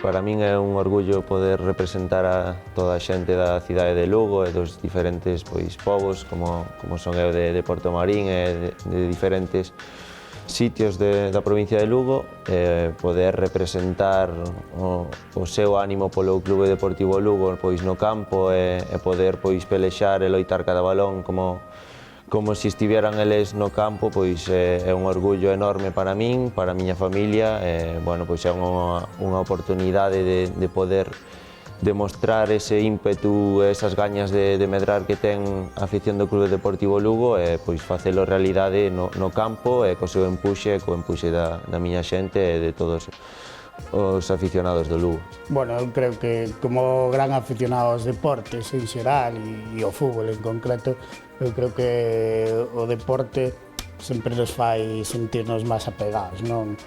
para min é un orgullo poder representar a toda a xente da cidade de Lugo e dos diferentes povos, como son eu de Portomarín e de diferentes sitios da provincia de Lugo, poder representar o seu ánimo polo Clube Deportivo Lugo no campo e poder pelexar e loitar cada balón como se estiveran eles no campo, é un orgullo enorme para min, para a miña familia, é unha oportunidade de poder demostrar ese ímpetu e esas gañas de medrar que ten a afición do Clube Deportivo Lugo e facelo realidade no campo e co seu empuxe, co empuxe da miña xente e de todos os aficionados do Lugo. Bueno, eu creo que como gran aficionado aos deportes en xeral e ao fútbol en concreto, eu creo que o deporte sempre nos fai sentirnos máis apegados, non?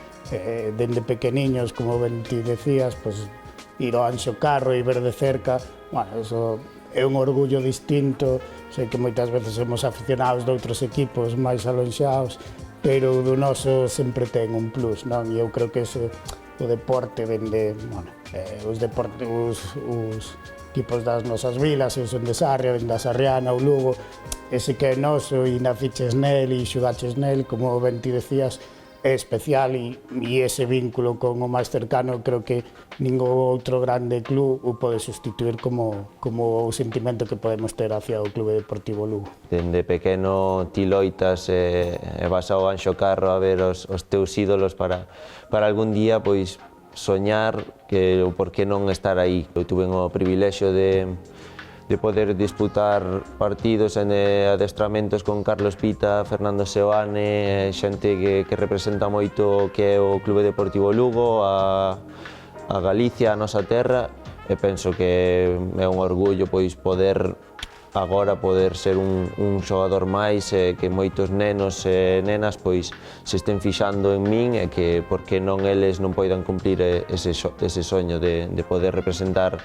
Dende pequeniños, como ben ti decías, ir ao Anxo Carro e ver de cerca, bueno, eso é un orgullo distinto. Sei que moitas veces somos aficionados de outros equipos máis alonxados, pero o do noso sempre ten un plus, non? E eu creo que o deporte vende, bueno, os equipos das nosas vilas, eu son de Sarria, vende da Sarriana, o Lugo, ese que é noso e naciches nel e xugaches nel, como ben ti decías, é especial e ese vínculo con o máis cercano creo que ningún outro grande club o pode sustituir como o sentimento que podemos ter hacia o Clube Deportivo Lugo. Dende pequeno ti loitas e vas ao Anxo Carro a ver os teus ídolos para algún día soñar que o por que non estar aí. Eu tuve o privilexio de poder disputar partidos en adestramentos con Carlos Pita, Fernando Seoane, xente que representa moito que é o Clube Deportivo Lugo, a Galicia, a nosa terra, e penso que é un orgullo poder ser un xogador máis que moitos nenos e nenas se estén fixando en min e que por que non eles non poidan cumplir ese soño de poder representar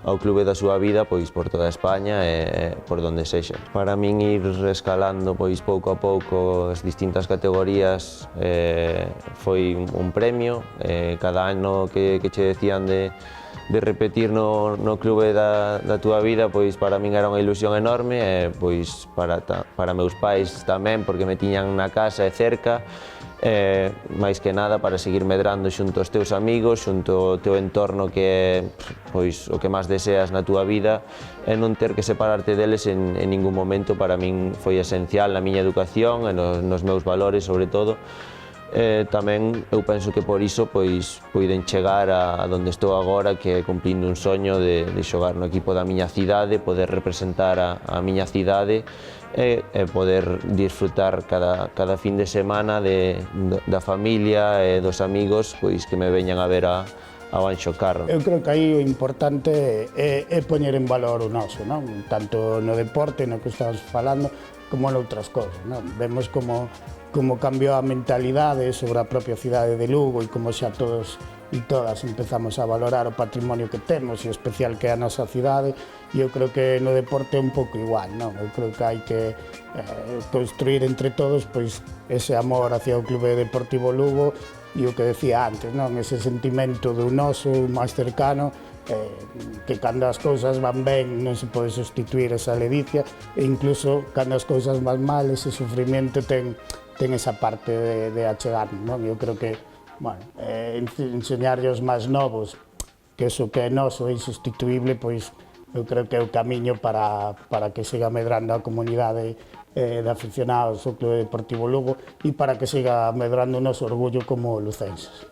ao clube da súa vida por toda España e por donde sexa. Para min ir escalando pouco a pouco as distintas categorías foi un premio. Cada ano que che decían de repetir no clube da túa vida, para min era unha ilusión enorme e para meus pais tamén, porque me tiñan na casa e cerca, máis que nada para seguir medrando xunto aos teus amigos, xunto ao teu entorno que é o que máis deseas na túa vida e non ter que separarte deles en ningún momento. Para min foi esencial na miña educación e nos meus valores, sobre todo. Tamén eu penso que por iso puiden chegar a onde estou agora, que é cumplindo un soño de xogar no equipo da miña cidade, poder representar a miña cidade e poder disfrutar cada fin de semana da familia e dos amigos que me veñan a ver ao Anxo Carro. Eu creo que aí o importante é poñer en valor o noso, non? Tanto no deporte, no que estamos falando, como noutras cousas, non? Vemos como cambiou a mentalidade sobre a propia cidade de Lugo e como xa todos e todas empezamos a valorar o patrimonio que temos e o especial que é a nosa cidade, e eu creo que no deporte é un pouco igual, non? Eu creo que hai que construir entre todos ese amor hacia o Clube Deportivo Lugo e o que decía antes, non? Ese sentimento do noso máis cercano, que cando as cousas van ben non se pode sustituir esa ledicia, e incluso cando as cousas van mal ese sufrimento ten esa parte de achegarnos, non? Eu creo que, bueno, enseñarlle aos máis novos que eso que é noso é insustituible, eu creo que é o camiño para que siga medrando a comunidade de aficionados ao Clube Deportivo Lugo e para que siga medrando o noso orgullo como lucenses.